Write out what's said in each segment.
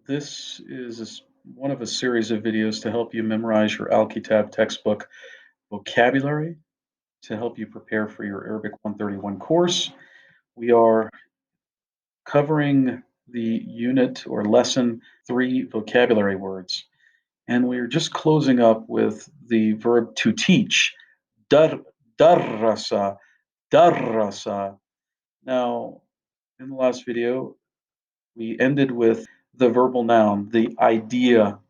This is one of a series of videos to help you memorize your Al-Kitab textbook vocabulary to help you prepare for your Arabic 131 course. We are covering the unit or lesson 3 vocabulary words, and we're just closing up with the verb to teach. Dar, darrasa, darrasa. Now, in the last video, we ended with the verbal noun, the idea,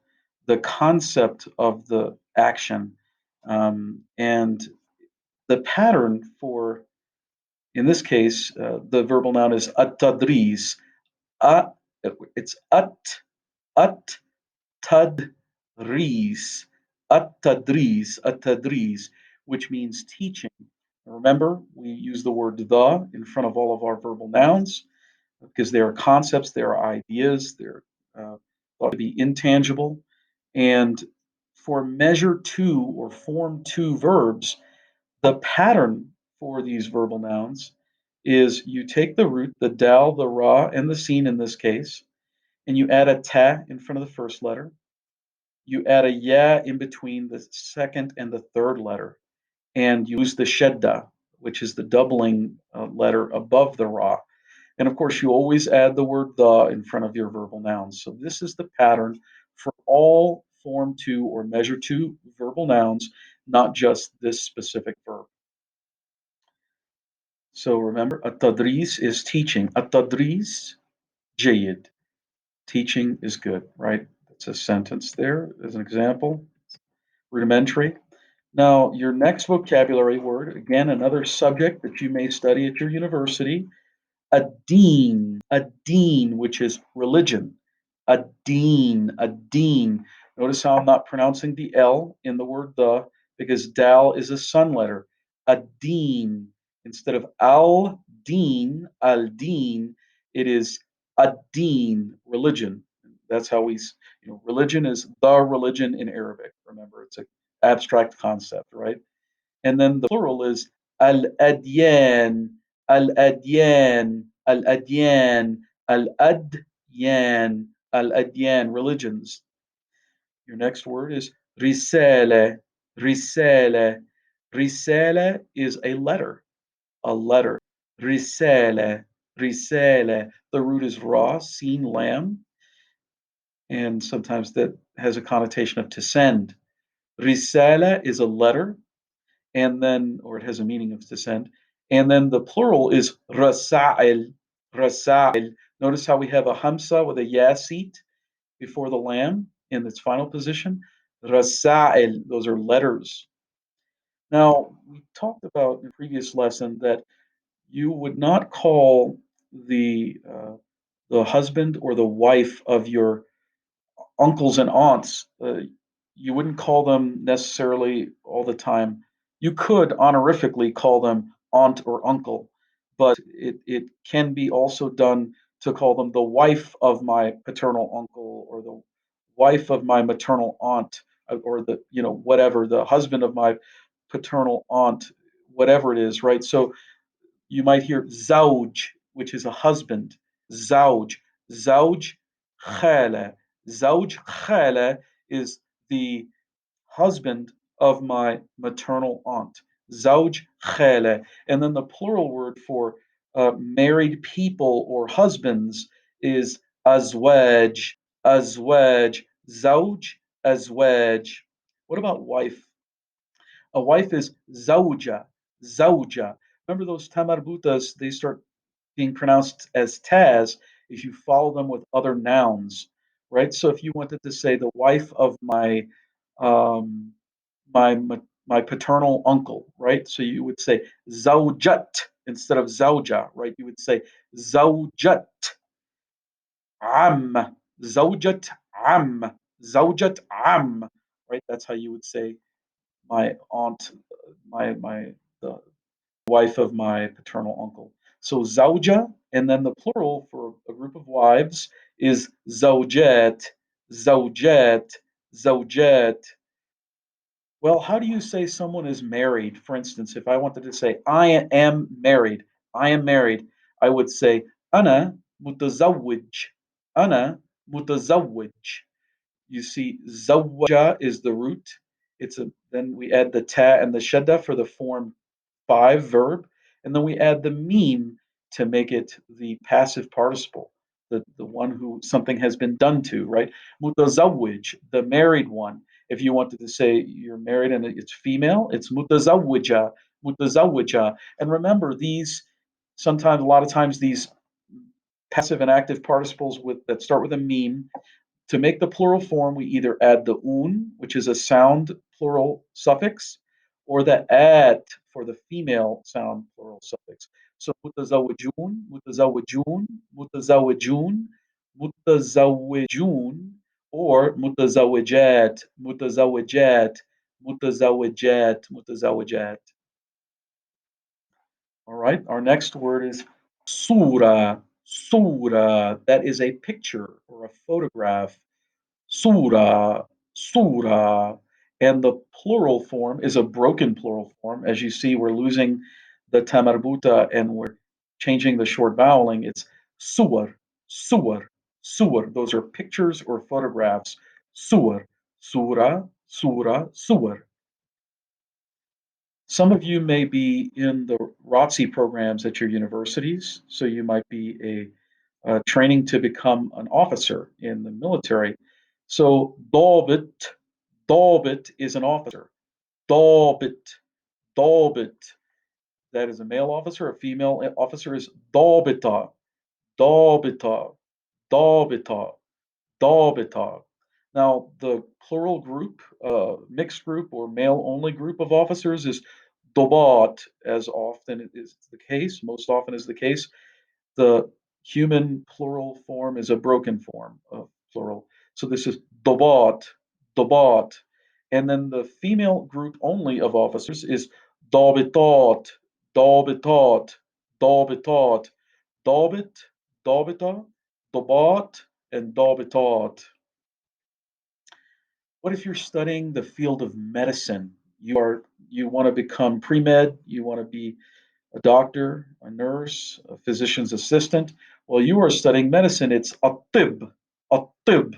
the concept of the action, and the pattern for, in this case, the verbal noun is at-tadris. Uh, it's at tadris, at-tadris, at-tadris, which means teaching. Remember, we use the word the in front of all of our verbal nouns because they are concepts, they are ideas, they're thought to be intangible. And for measure two or form two verbs, the pattern for these verbal nouns is you take the root, the dal, the ra, and the sin in this case, and you add a ta in front of the first letter. You add a ya in between the second and the third letter, and you use the shedda, which is the doubling letter above the ra. And of course, you always add the word the in front of your verbal nouns. So this is the pattern for all form two or measure two verbal nouns, not just this specific verb. So remember, at-tadris is teaching. At-tadris, jayid. Teaching is good, right? That's a sentence there as an example. Rudimentary. Now, your next vocabulary word, again, another subject that you may study at your university, a deen, which is religion. A deen. Notice how I'm not pronouncing the L in the word the, because dal is a sun letter. A deen. Instead of al deen, it is a deen, religion. That's how religion is the religion in Arabic. Remember, it's an abstract concept, right? And then the plural is al-adyan, al-adyan, al-adyan, al-adyan, al-adyan, religions. Your next word is risale, risale. Risale is a letter, a letter. Risale, risale. The root is ra, sin, lam, and sometimes that has a connotation of to send. Risale is a letter, and then, or it has a meaning of descent. And then the plural is rasa'il, rasa'il. Notice how we have a hamsa with a ya seat before the lam in its final position. Rasa'il, those are letters. Now, we talked about in the previous lesson that you would not call the husband or the wife of your uncles and aunts. You wouldn't call them necessarily all the time. You could honorifically call them aunt or uncle, but it can be also done to call them the wife of my paternal uncle or the wife of my maternal aunt or the whatever, the husband of my paternal aunt, whatever it is, right? So you might hear zawj, which is a husband. Zawj, zawj khala. Zawj khala is the husband of my maternal aunt. Zawj khala. And then the plural word for married people or husbands is azwaj, azwaj, zawj, azwaj. What about wife? A wife is zawja, zawja. Remember those tamarbutas, they start being pronounced as taz if you follow them with other nouns, right? So if you wanted to say the wife of um, my paternal uncle, right? So you would say zawjat instead of zawja, right? You would say zawjat am, zawjat am, zawjat am, right? That's how you would say my aunt, my the wife of my paternal uncle. So zawja, and then the plural for a group of wives is zawjat, zawjat, zawjat. Well, how do you say someone is married? For instance, if I wanted to say I am married, I would say ana mutazawwij, ana mutazawwij. You see, zawwaja is the root. Then we add the ta and the shadda for the form five verb, and then we add the meme to make it the passive participle, the one who something has been done to, right? Mutazawwij, the married one. If you wanted to say you're married and it's female, it's mutazawwija, mutazawwija. And remember, these sometimes, a lot of times, these passive and active participles that start with a meme, to make the plural form, we either add the un, which is a sound plural suffix, or the at for the female sound plural suffix. So mutazawijun, mutazawijun, mutazawijun, mutazawijun, or mutazawijat, mutazawijat, mutazawijat, mutazawijat. All right, our next word is surah. Surah, that is a picture or a photograph. Surah, surah. And the plural form is a broken plural form. As you see, we're losing the tamarbuta and we're changing the short voweling. It's suwar, suwar, suwar. Those are pictures or photographs. Suwar, surah, surah, suwar. Some of you may be in the ROTC programs at your universities, so you might be training to become an officer in the military. So Dalbit is an officer. Dalbit, Dalbit. That is a male officer. A female officer is Dalbita, Dalbita, Dalbita, Dalbita. Now, the plural group, mixed group, or male only group of officers is Dobat, as often is the case, most often is the case. The human plural form is a broken form of plural. So this is Dobat, Dobat. And then the female group only of officers is Dabitat, Dabitat, Dabitat, Dabit, Dabita, Dabat, and Dabitat. What if you're studying the field of medicine? You want to become pre-med, you want to be a doctor, a nurse, a physician's assistant. Well, you are studying medicine. It's a tib, a tib.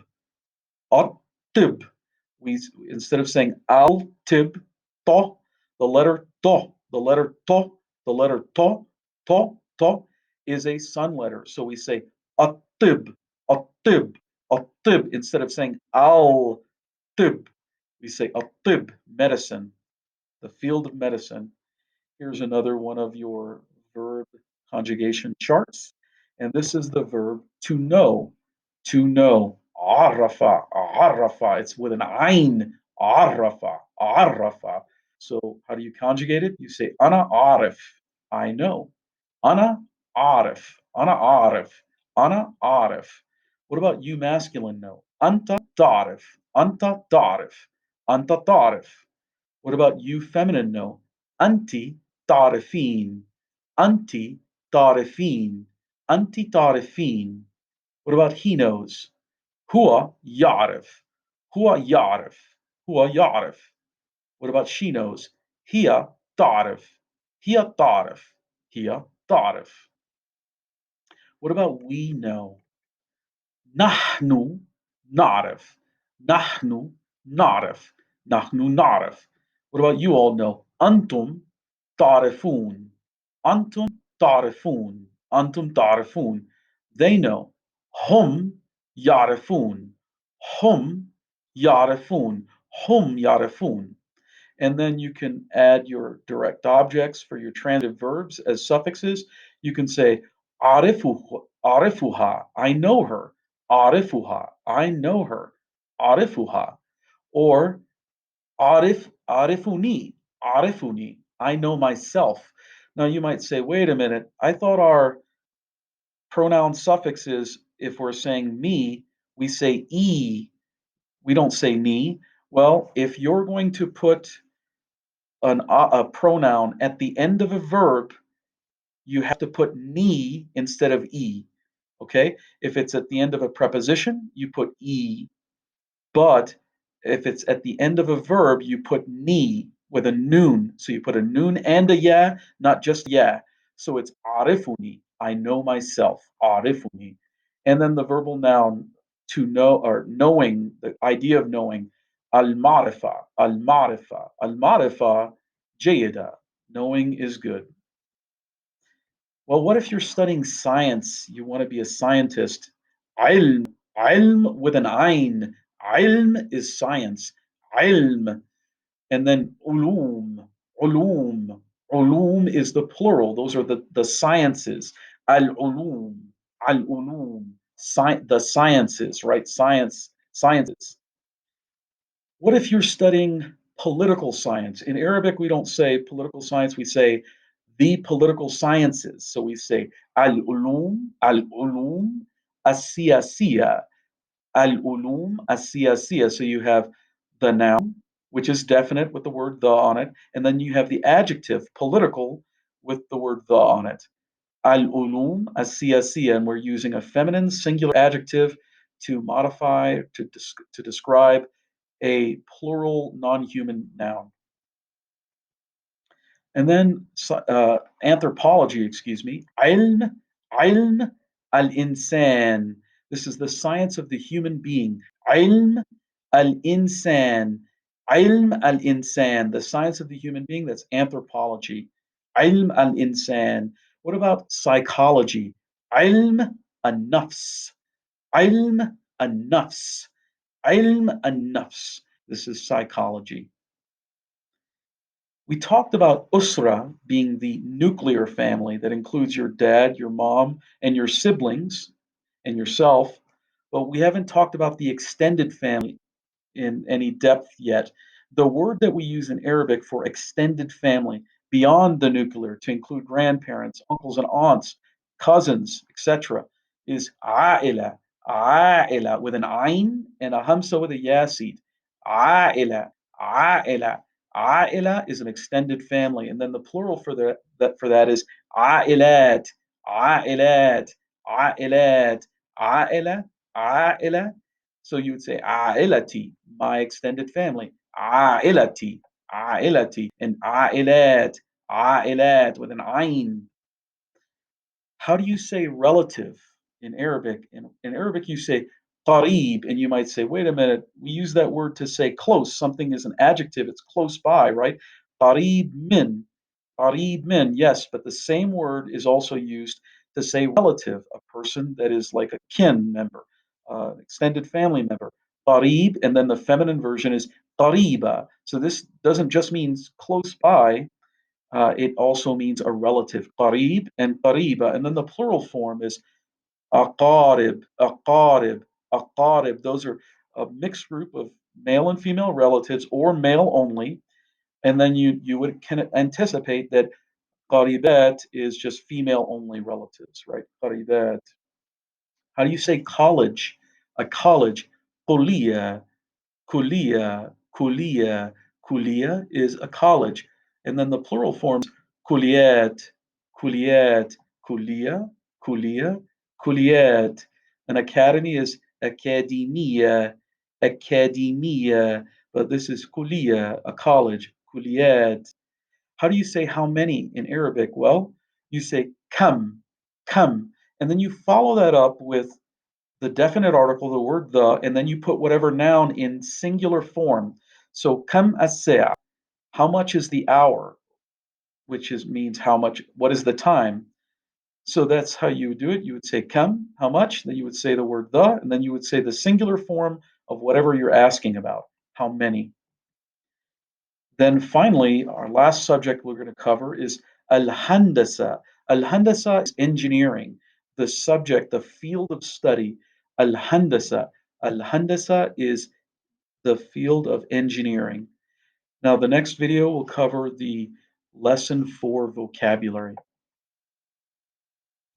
We instead of saying al tib to, the letter to, the letter to, the letter to is a sun letter. So we say a-tib, a-tib, a-tib. Instead of saying al tib, we say a-tib, medicine, the field of medicine. Here's another one of your verb conjugation charts. And this is the verb to know. To know. Arafa, arafa. It's with an ayn. Arafa, arafa. So how do you conjugate it? You say ana arif. I know. Ana arif. Ana arif. Ana arif. What about you masculine know? Anta tarif. Anta tarif. Anta tarif. What about you feminine know? Anti tarifin. Anti tarifin. Anti tarifin. What about he knows? Hua yarif. Hua yarif. Hua yarif. What about she knows? Hia tarif. Hia tarif. Hia tarif. What about we know? نحن نعرف. نحن نعرف. نحن نعرف. What about you all know? أنتم تعرفون. أنتم تعرفون. أنتم تعرفون. They know. هم يعرفون. هم يعرفون. هم يعرفون. And then you can add your direct objects for your transitive verbs as suffixes. You can say arifuha, I know her. Arifuha, I know her. Arifuha. Or arifuni, arifuni, I know myself. Now you might say, wait a minute, I thought our pronoun suffixes, if we're saying me, we say e, we don't say me. Well, if you're going to put a pronoun at the end of a verb, you have to put ni instead of e. Okay? If it's at the end of a preposition, you put e. But if it's at the end of a verb, you put ni with a noon. So you put a noon and a ya, not just ya. So it's arifuni. I know myself. Arifuni. And then the verbal noun to know or knowing, the idea of knowing. Al-marifa, al-marifa, al-marifa, jayida. Knowing is good. Well, what if you're studying science? You want to be a scientist. Ilm, ilm with an ayn. Ilm is science. Ilm. And then ulum, ulum. Ulum is the plural. Those are the sciences. Al-ulum, al-ulum. The sciences, right? Sciences. What if you're studying political science? In Arabic, we don't say political science, we say the political sciences. So we say al-ulum as-siyasiyya, al-ulum as-siyasiyya. So you have the noun, which is definite with the word the on it, and then you have the adjective political with the word the on it. Al-ulum as-siyasiyya, and we're using a feminine singular adjective to modify, to describe a plural non-human noun. And then anthropology, excuse me, ilm al-insan. This is the science of the human being. Ilm al-insan. Ilm al-insan, the science of the human being, that's anthropology. Ilm al-insan. What about psychology? Ilm an-nafs. Ilm an-nafs. Ilm an-nafs. This is psychology. We talked about usra being the nuclear family that includes your dad, your mom, and your siblings and yourself, but we haven't talked about the extended family in any depth yet. The word that we use in Arabic for extended family beyond the nuclear to include grandparents, uncles and aunts, cousins, etc., is a'ila, a'ila with an ayn and a hamsa with a yasid. A'ila, a'ila. A'ila is an extended family, and then the plural for that is a'ilat, a'ilat, a'ilat, a'ila, a'ila. So you would say a'ilati, my extended family. A'ilati, a'ilati, and a'ilat, a'ilat with an ayn. How do you say relative in Arabic? In Arabic, you say qarib, and you might say, wait a minute, we use that word to say close. Something is an adjective, it's close by, right? Qarib min, qarib min, yes, but the same word is also used to say relative, a person that is like a kin member, extended family member. Qarib, and then the feminine version is qariba. So this doesn't just mean close by, it also means a relative, qarib and qariba. And then the plural form is aqarib, aqarib, aqarib. Those are a mixed group of male and female relatives or male only. And then you would can anticipate that qaribat is just female only relatives, right? Qaribat. How do you say college? A college, kuliya, kuliya, kuliya, kuliya is a college. And then the plural forms kuliyat, kuliyat, kuliya, kuliya, kuliyat. An academy is academia, academia, but this is kuliya, a college, kuliyat. How do you say how many in Arabic? Well, you say come, and then you follow that up with the definite article, the word the, and then you put whatever noun in singular form. So kam as how much is the hour, which is means how much, what is the time? So that's how you would do it. You would say kam, how much, then you would say the word the, and then you would say the singular form of whatever you're asking about, how many. Then finally, our last subject we're going to cover is al-handasa. Al-handasa is engineering, the subject, the field of study. Al-handasa. Al-handasa is the field of engineering. Now, the next video will cover the lesson 4 vocabulary.